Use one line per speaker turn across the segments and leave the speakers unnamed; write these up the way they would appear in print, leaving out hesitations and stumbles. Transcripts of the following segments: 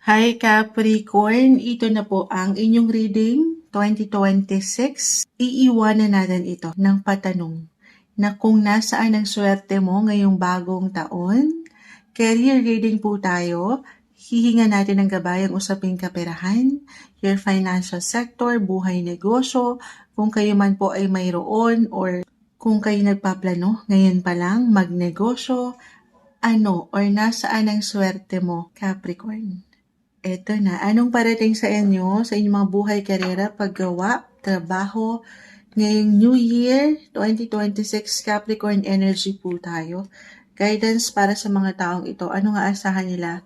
Hi Capricorn, ito na po ang inyong reading 2026. Iiwanan natin ito ng patanong na kung nasaan ang swerte mo ngayong bagong taon. Career reading po tayo. Hihinga natin ng gabay ang usaping kaperahan, your financial sector, buhay negosyo, kung kayo man po ay mayroon or kung kayo nagpaplano ngayon pa lang magnegosyo, ano or nasaan ang swerte mo, Capricorn. Eto na, anong parating sa inyo, sa inyong mga buhay, karera, paggawa, trabaho, ngayong New Year 2026 Capricorn energy po tayo. Guidance para sa mga taong ito, ano nga asahan nila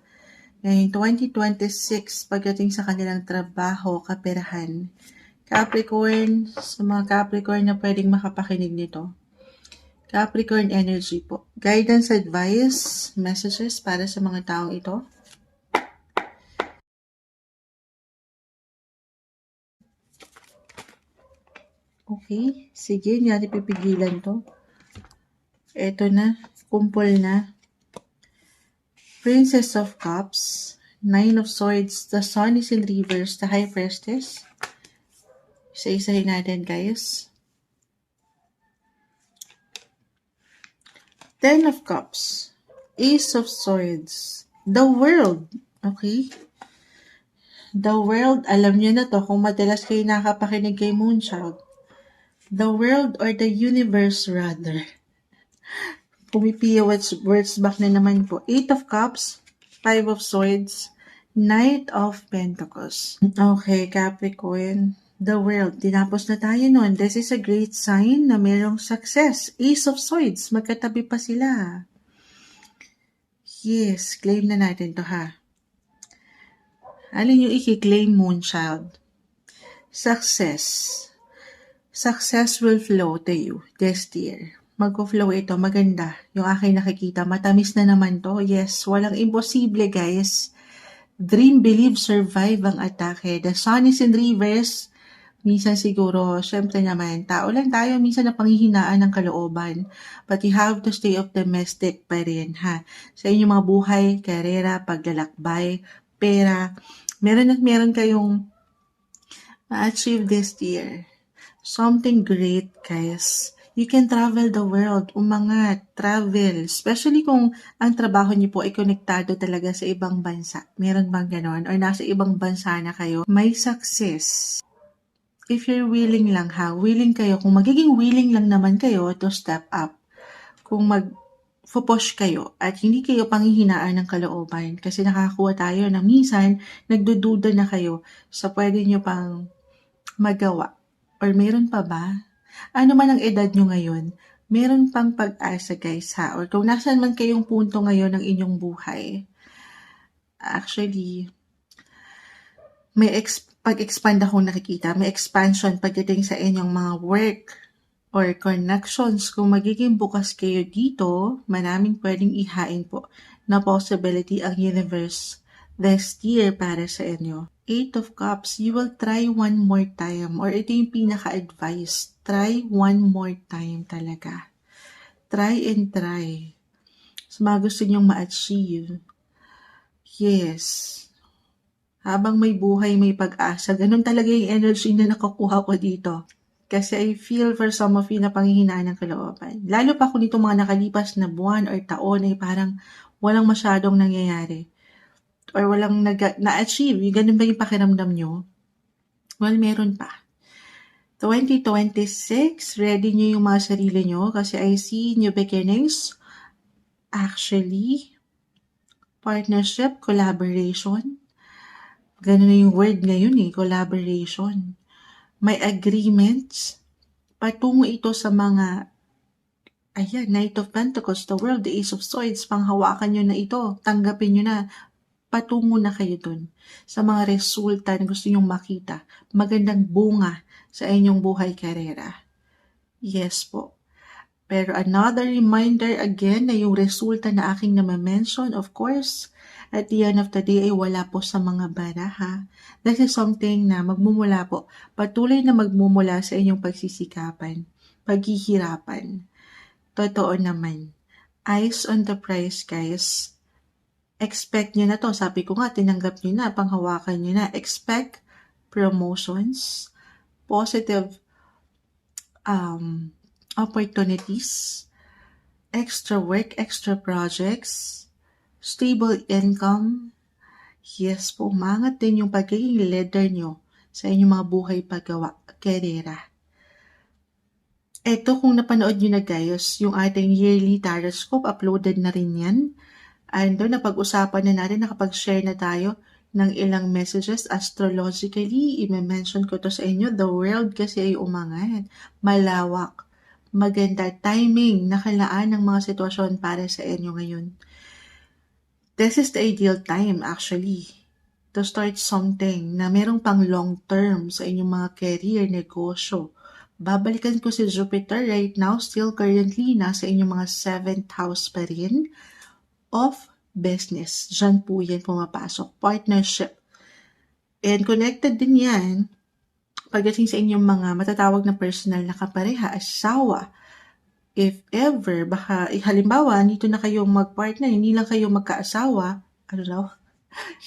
ngayong 2026 pagdating sa kanilang trabaho, kaperahan. Capricorn, sa mga Capricorn na pwedeng makapakinig nito. Capricorn energy po. Guidance, advice, messages para sa mga taong ito. Okay, sige, hindi natin pipigilan to. Eto na, kumpol na. Princess of Cups, Nine of Swords, the Sun is in reverse, the High Priestess. Isa-isahin natin, guys. Ten of Cups, Ace of Swords, the World. Okay? The World, alam niyo na to kung madalas kayo nakapakinig kay Moonchild. The World or the Universe rather. Pumipiya words back na naman po. Eight of Cups, Five of Swords, Knight of Pentacles. Okay, Capricorn. The World. Tinapos na tayo nun. This is a great sign na mayroong success. Ace of Swords. Magkatabi pa sila. Yes, claim na natin to ha. Alin yung i-claim, Moonchild? Success. Success will flow to you this year. Mag-flow ito, maganda. Yung aking nakikita, matamis na naman to. Yes, walang imposible, guys. Dream, believe, survive ang atake. The Sun is in reverse. Minsan siguro, syempre naman, tao lang tayo, minsan na panghihinaan ng kalooban. But you have to stay optimistic pa rin, ha? Sa inyong mga buhay, karera, paglalakbay, pera, meron kayong ma-achieve this year. Something great, guys. You can travel the world, umangat, travel. Especially kung ang trabaho niyo po ay konektado talaga sa ibang bansa. Meron bang ganon? Or nasa ibang bansa na kayo, may success. If you're willing lang ha, willing kayo. Kung magiging willing lang naman kayo to step up. Kung push kayo at hindi kayo panghihinaan ng kalooban. Kasi nakakakuha tayo na minsan, nagdududa na kayo sa pwede nyo pang magawa. Or meron pa ba? Ano man ang edad nyo ngayon, meron pang pag-asa, guys, ha? Or kung nasan man kayong punto ngayon ng inyong buhay, actually, may pag-expand akong nakikita, may expansion pagdating sa inyong mga work or connections. Kung magiging bukas kayo dito, maraming pwedeng ihain po na possibility ang universe this year para sa inyo. Eight of Cups, you will try one more time. Or ito yung pinaka-advice. Try one more time talaga. Try and try. So, mga gusto nyong ma-achieve. Yes. Habang may buhay, may pag-asa. Ganun talaga yung energy na nakukuha ko dito. Kasi I feel for some of you na panghihinaan ng kalooban. Lalo pa kung itong mga nakalipas na buwan or taon ay parang walang masyadong nangyayari. Or walang na-achieve. Ganun ba yung pakiramdam nyo? Well, meron pa. 2026, ready nyo yung mga sarili nyo kasi I see new beginnings. Actually, partnership, collaboration. Ganun na yung word ngayon collaboration. May agreements. Patungo ito sa mga, Knight of Pentacles, the World, the Ace of Swords, panghawakan nyo na ito. Tanggapin nyo na. Patungo na kayo dun sa mga resulta na gusto nyong makita. Magandang bunga sa inyong buhay karera. Yes po. Pero another reminder again na yung resulta na aking na-mention, of course, at the end of the day ay wala po sa mga baraha. This is something na magmumula po. Patuloy na magmumula sa inyong pagsisikapan, paghihirapan. Totoo naman. Eyes on the prize, guys. expect nyo na to. Sabi ko nga, tinanggap nyo na, panghawakan nyo na. Expect promotions, positive opportunities, extra work, extra projects, stable income. Yes po, umangat din yung pagiging leader nyo sa inyong mga buhay paggawa, karera. Eto, kung napanood nyo na guys, yung ating yearly horoscope, uploaded na rin yan. And doon, napag-usapan na natin, nakapag-share na tayo ng ilang messages astrologically. I-mention ko to sa inyo. The world kasi ay umangat. Malawak. Maganda. Timing. Nakalaan ng mga sitwasyon para sa inyo ngayon. This is the ideal time actually to start something na merong pang long term sa inyong mga career, negosyo. Babalikan ko si Jupiter right now, still currently nasa inyong mga 7th house pa rin of business. Diyan po yan pumapasok. Partnership. And connected din yan pagdating sa inyong mga matatawag na personal na kapareha, asawa. If ever, baka, halimbawa, dito na kayong mag-partner, hindi lang kayo magkaasawa,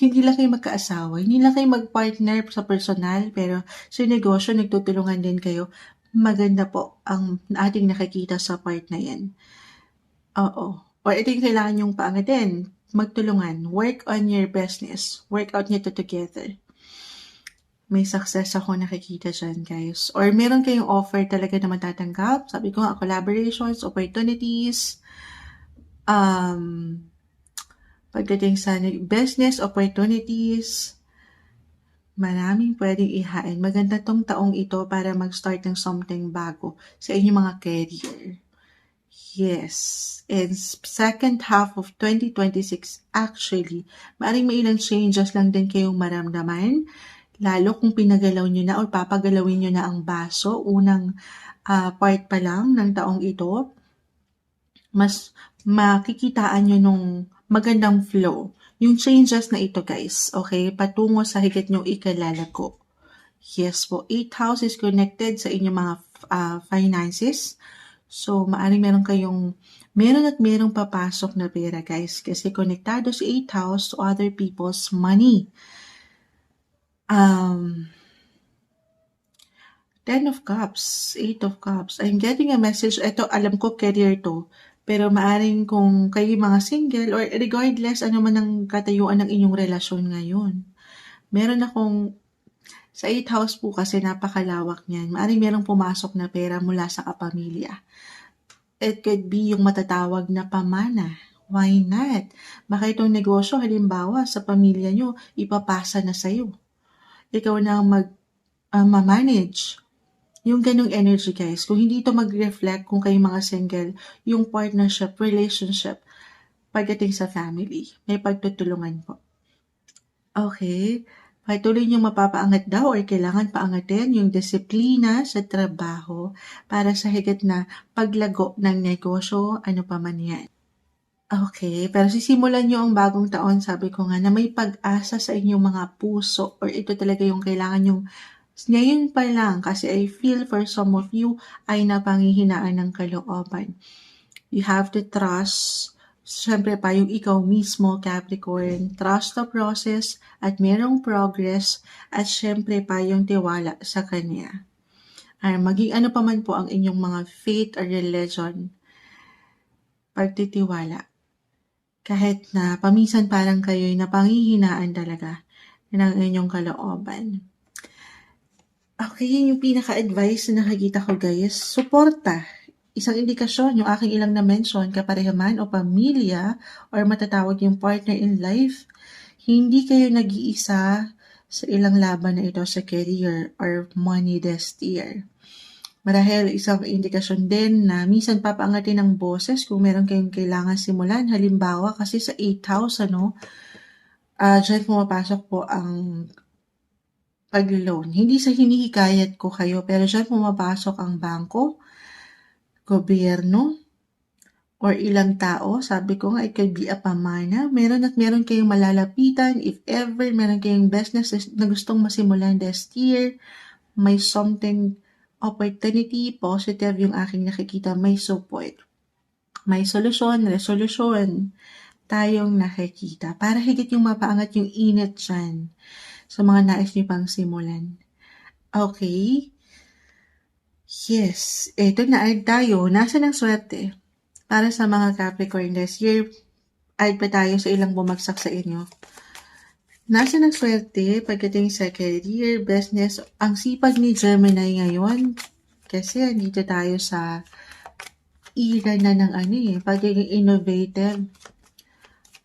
hindi lang kayo magkaasawa, hindi lang kayo mag-partner sa personal, pero sa negosyo, nagtutulungan din kayo. Maganda po ang ating nakikita sa part na yan. Oo. Or ito yung kailangan yung paangatin. Magtulungan. Work on your business. Work out nyo to together. May success ako nakikita dyan, guys. Or meron kayong offer talaga na matatanggap. Sabi ko nga, collaborations, opportunities, pagdating sa business opportunities, maraming pwedeng ihain. Maganda tong taong ito para mag-start ng something bago sa inyong mga career. Yes. And second half of 2026, actually, maaaring may ilang changes lang din kayong maramdaman. Lalo kung pinagalaw nyo na o papagalawin nyo na ang baso, unang part pa lang ng taong ito, mas makikitaan nyo nung magandang flow. Yung changes na ito guys, okay, patungo sa higit nyong ikalalago. Yes po, 8th house is connected sa inyong mga finances. So, maaaring merong papasok na pera guys kasi konektado sa 8th house to other people's money. 10 of Cups, 8 of Cups. I'm getting a message. Ito, alam ko, career to. Pero maaring kung kayo mga single or regardless ano man ang katayuan ng inyong relasyon ngayon. Meron akong, sa 8th house po kasi napakalawak niyan. Maaring merong pumasok na pera mula sa kapamilya. It could be yung matatawag na pamana. Why not? Baka itong negosyo, halimbawa, sa pamilya nyo, ipapasa na sa'yo. Ikaw na ma-manage. Yung ganong energy guys, kung hindi ito mag-reflect kung kayo mga single, yung partnership, relationship, pagdating sa family, may pagtutulungan po. Okay, patuloy niyong mapapaangat daw or kailangan paangatin yung disiplina sa trabaho para sa higit na paglago ng negosyo, ano pa man yan. Okay, pero sisimulan niyo ang bagong taon, sabi ko nga, na may pag-asa sa inyong mga puso or ito talaga yung kailangan yung ngayon pa lang kasi I feel for some of you ay napanghihinaan ng kalooban. You have to trust, syempre pa yung ikaw mismo, Capricorn, trust the process at merong progress at syempre pa yung tiwala sa Kanya. Ay, maging ano pa man po ang inyong mga faith or religion, pagtitiwala. Kahit na paminsan parang kayo'y napanghihinaan talaga ng inyong kalooban. Okay, yun yung pinaka-advice na nakikita ko guys. Suporta. Isang indikasyon, yung aking ilang na-mention, kaparehaman o pamilya or matatawag yung partner in life. Hindi kayo nag-iisa sa ilang laban na ito sa career or money this year. Marahil isang indikasyon din na minsan papaangatin ng boses kung meron kayong kailangan simulan. Halimbawa, kasi sa 8th house, dyan pumapasok po ang pag-loan. Hindi sa hinihikayat ko kayo, pero dyan pumapasok ang bangko, gobyerno, or ilang tao. Sabi ko nga, it could be a pamana. Meron kayong malalapitan. If ever meron kayong business na gustong masimulan this year, may something opportunity, positive yung aking nakikita, may support. May solusyon, resolution. tayong nakikita para higit yung mapaangat yung init dyan sa mga nais niyo pang simulan. Okay? Yes, eto na tayo. Nasa ng swerte? Para sa mga Capricorn this year, pa tayo sa ilang bumagsak sa inyo. Nasa ng swerte pagdating sa career, business, ang sipag ni Gemini ngayon. Kasi dito tayo sa era na ng pagiging innovative,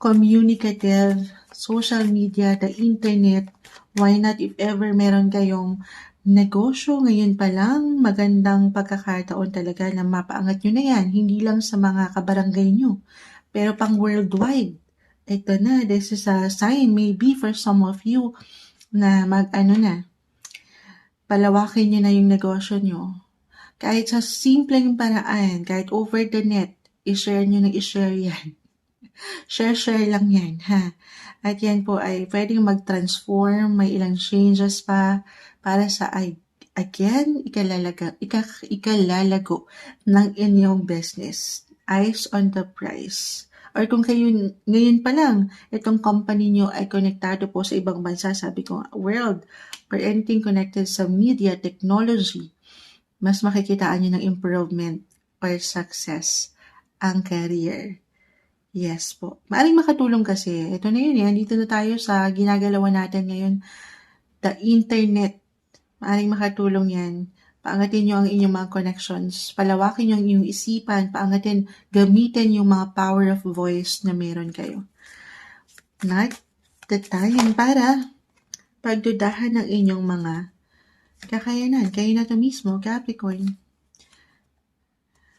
communicative, social media, the internet. Why not if ever meron kayong negosyo ngayon pa lang, magandang pagkakataon talaga na mapaangat nyo na yan. Hindi lang sa mga kabarangay nyo, pero pang worldwide. Ito na, this is a sign maybe for some of you na palawakin nyo na yung negosyo nyo. Kahit sa simpleng paraan, kahit over the net, i-share nyo na i-share yan. Share lang yan, ha? At yan po ay pwedeng mag-transform, may ilang changes pa para sa ikalalago ng inyong business. Eyes on the prize. Or kung kayo ngayon pa lang, itong company nyo ay konektado po sa ibang bansa, sabi ko, world, or anything connected sa media, technology, mas makikitaan nyo ng improvement or success ang career. Yes po. Maaring makatulong kasi. Ito na yun, dito na tayo sa ginagalawan natin ngayon. The internet. Maaring makatulong yan. Paangatin nyo ang inyong mga connections. Palawakin nyo ang inyong isipan. Paangatin, gamitin yung mga power of voice na meron kayo. Not the time para pagdudahan ng inyong mga kakayanan. Kayo na to mismo, Capricorn.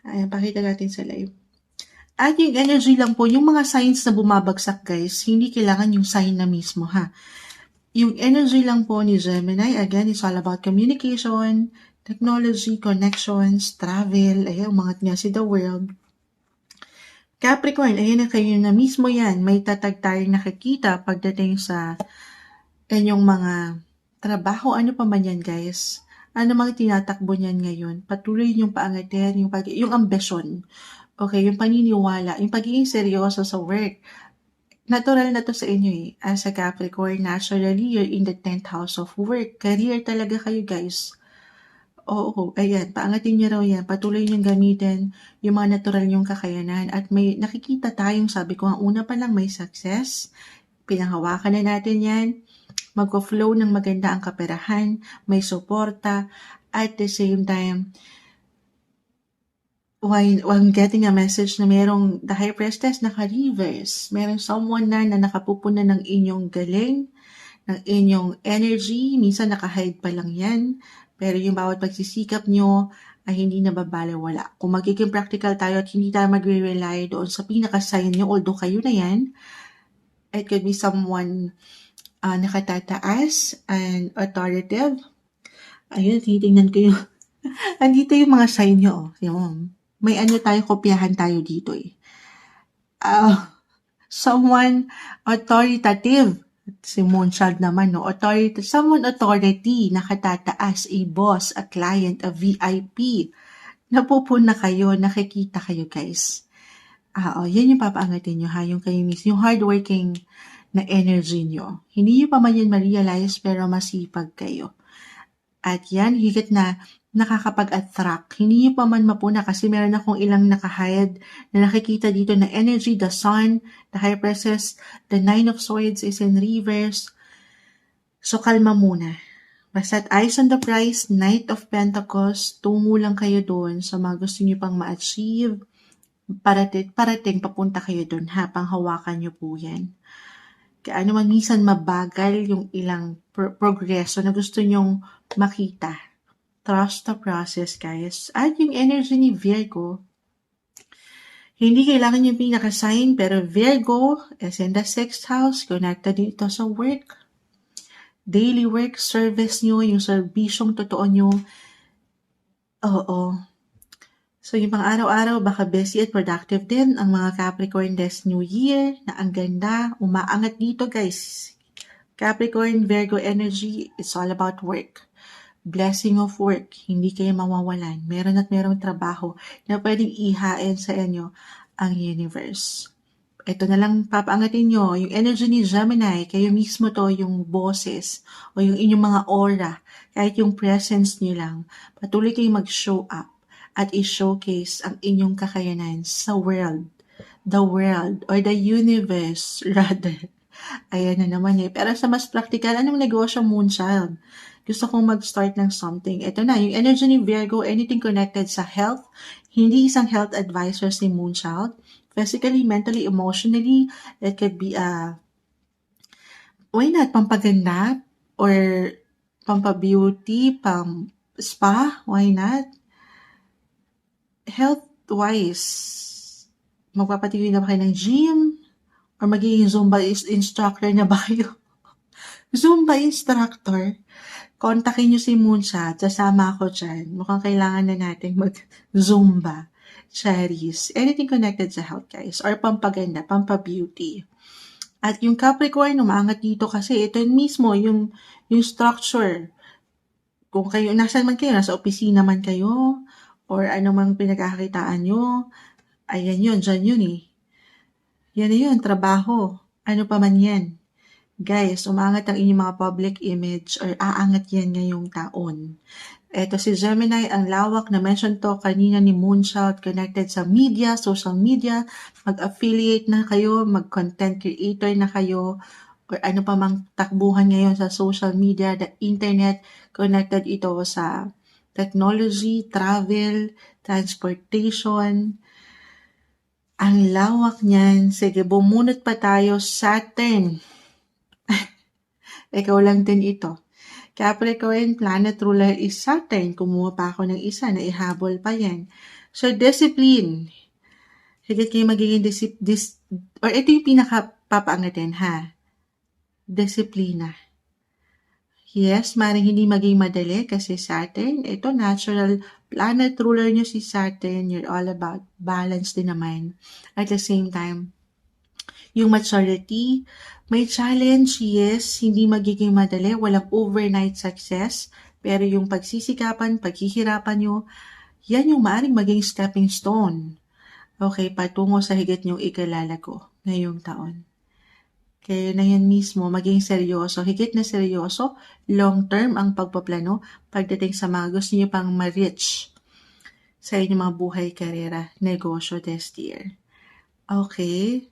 Ayan, pakita natin sa live. At yung energy lang po, yung mga signs na bumabagsak guys, hindi kailangan yung sign na mismo ha. Yung energy lang po ni Gemini, again, is all about communication, technology, connections, travel, ayan, umangat niya si the world. Capricorn, ayan na kayo na mismo yan, may tatag tayong nakikita pagdating sa inyong mga trabaho, ano pa man yan guys. Ano mga tinatakbo niyan ngayon? Patuloy yung paangatin, yung ambisyon. Okay, yung paniniwala, yung pagiging seryoso sa work. Natural na to sa inyo As a Capricorn, naturally, you're in the 10th house of work. Career talaga kayo, guys. Oo, ayan, paangatin niyo raw yan. Patuloy niyong gamitin yung mga natural niyong kakayanan. At may nakikita tayong, sabi ko, ang una pa lang may success. Pinanghawakan na natin yan. Mag-flow ng maganda ang kaperahan. May suporta. At the same time, while getting a message na merong the High Priestess naka-reverse, merong someone na nakapupuna ng inyong galing, ng inyong energy, minsan naka-hide pa lang yan, pero yung bawat pagsisikap nyo ay hindi nababalewala. Kung magiging practical tayo at hindi tayo magre-rely doon sa pinaka-sign nyo, although kayo na yan, it could be someone nakatataas and authoritative. Ayun, titingnan ko yung andito yung mga sign nyo. Yung may tayo, kopyahan tayo dito someone authoritative. Si Moonchild naman, no? Someone authority, nakatataas, a boss, a client, a VIP. Napupuna kayo, nakikita kayo, guys. Yan yung papaangatin nyo, ha? Yung kayo mismo, yung hardworking na energy nyo. Hindi nyo pa man yan ma-realize, pero masipag kayo. At yan, higit na nakakapag-attract. Hindi nyo pa man mapuna kasi meron akong ilang nakahide na nakikita dito na energy, the sun, the High Priestess, the Nine of Swords is in reverse. So, kalma muna. Basta't eyes on the prize, Knight of Pentacles, tungo lang kayo doon sa mga gusto nyo pang ma-achieve. Parating, papunta kayo doon, ha? Panghawakan nyo po yan. Kaya man minsan mabagal yung ilang progreso na gusto nyong makita. Trust the process, guys. At yung energy ni Virgo, hindi kailangan yung pinaka-sign, pero Virgo is in the 6th house, connected dito sa work. Daily work, service nyo, yung serbisyong totoo nyo. Oo. So, yung pang araw-araw, baka busy at productive din ang mga Capricorn this New Year, na ang ganda, umaangat dito, guys. Capricorn, Virgo energy, it's all about work. Blessing of work, hindi kayo mawawalan. Meron at merong trabaho na pwedeng ihain sa inyo ang universe. Ito na lang papaangatin nyo, yung energy ni Gemini, kayo mismo to, yung boses, o yung inyong mga aura, kahit yung presence nyo lang, patuloy kayong mag-show up at i-showcase ang inyong kakayanan sa world. The world, or the universe, rather. Ayan na naman eh. Pero sa mas practical, anong negosyo, Moonchild? Gusto kong mag-start ng something. Ito na, yung energy ni Virgo, anything connected sa health, hindi isang health advisor si Moonchild. Physically, mentally, emotionally, it could be why not, pampaganda, or pampabeauty, pam-spa, why not? Health-wise, magpapatigil na ba kayo ng gym? Or magiging Zumba instructor na ba kayo? Zumba instructor? Kontakin nyo si Moonshot, sasama ako dyan. Mukhang kailangan na natin mag-Zumba. Cherries. Anything connected sa health, guys. Or pampaganda, pampabeauty. At yung Capricorn, umaangat dito kasi ito mismo, yung structure. Kung kayo, nasan man kayo, nasa opisina man kayo, or anumang pinagkakakitaan nyo, ayan yun, dyan yun eh. Yan na yun, trabaho. Ano pa man yan. Guys, umangat ang inyong mga public image or aangat yan ngayong taon. Ito si Gemini, ang lawak na mention to kanina ni Moonshot, connected sa media, social media, mag-affiliate na kayo, mag-content creator na kayo, or ano pa mang takbuhan ngayon sa social media, the internet, connected ito sa technology, travel, transportation. Ang lawak niyan. Sige, bumunot pa tayo, Saturn. Ikaw lang din ito. Capricorn, planet ruler is Saturn. Kumuha pa ako ng isa na ihabol pa yan. So, discipline. Higit kayo magiging or ito yung pinaka-papaangatin, ha? Disiplina. Yes, maring hindi maging madali kasi Saturn, ito natural planet ruler nyo si Saturn. You're all about balance din naman. At the same time, yung maturity, may challenge, yes, hindi magiging madali, walang overnight success, pero yung pagsisikapan, paghihirapan nyo, yan yung maaaring maging stepping stone. Okay, patungo sa higit nyong ikalalago ngayong taon. Kaya na yan mismo, maging seryoso, higit na seryoso, long term ang pagpaplano pagdating sa mga gusto nyo pang ma-reach sa inyong mga buhay, karera, negosyo this year. Okay.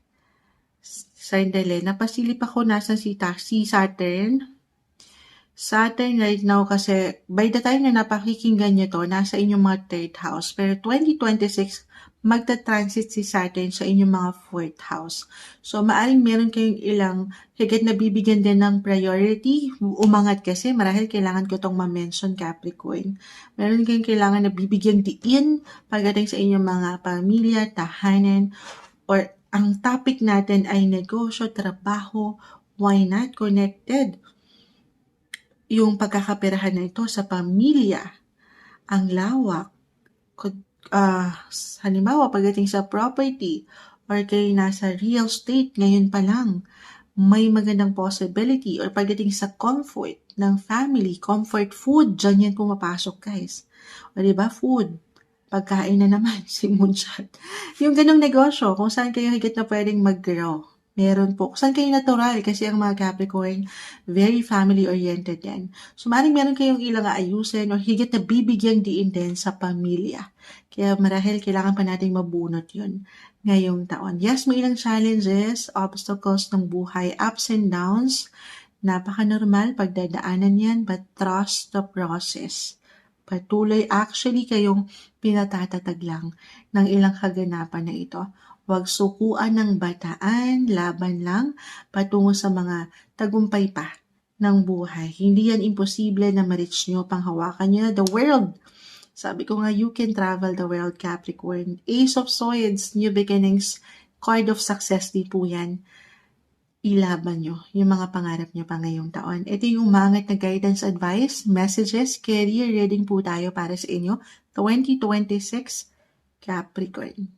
Sandali, napasilip ako nasan si Saturn. Saturn right now kasi by the time na napakikinggan nyo to, nasa inyong mga third house. Pero 2026, magta-transit si Saturn sa inyong mga fourth house. So, maaring meron kayong ilang higit na bibigyan din ng priority. Umangat kasi, marahil kailangan ko tong ma-mention, Capricorn. Meron kayong kailangan na bibigyan diin pagdating sa inyong mga pamilya, tahanan, or ang topic natin ay negosyo, trabaho, why not connected? Yung pagkakaperahan na ito sa pamilya, ang lawak, halimbawa pagdating sa property, or kayo nasa real estate ngayon pa lang, may magandang possibility, or pagdating sa comfort ng family, comfort food, dyan yan pumapasok guys. O diba, food, pagkain na naman, si Moonshot. Yung ganong negosyo, kung saan kayo higit na pwedeng mag-grow. Meron po. Kung saan kayo natural, kasi ang mga Capricorn, very family-oriented yan. So, maring meron kayong ilang aayusin o higit na bibigyang diin din sa pamilya. Kaya marahil kailangan pa nating mabunot yun ngayong taon. Yes, may ilang challenges, obstacles ng buhay, ups and downs. Napaka-normal pagdadaanan yan, but trust the process. Patuloy, actually kayong pinatatatag lang ng ilang kaganapan na ito. Huwag sukuan ng bataan, laban lang, patungo sa mga tagumpay pa ng buhay. Hindi yan imposible na ma-reach nyo, panghawakan nyo na the world. Sabi ko nga, you can travel the world, Capricorn. Ace of Swords, new beginnings, card of success din po yan. Ilaban nyo yung mga pangarap nyo pa ngayong taon. Ito yung umangat na guidance advice, messages, career reading po tayo para sa inyo, 2026 Capricorn.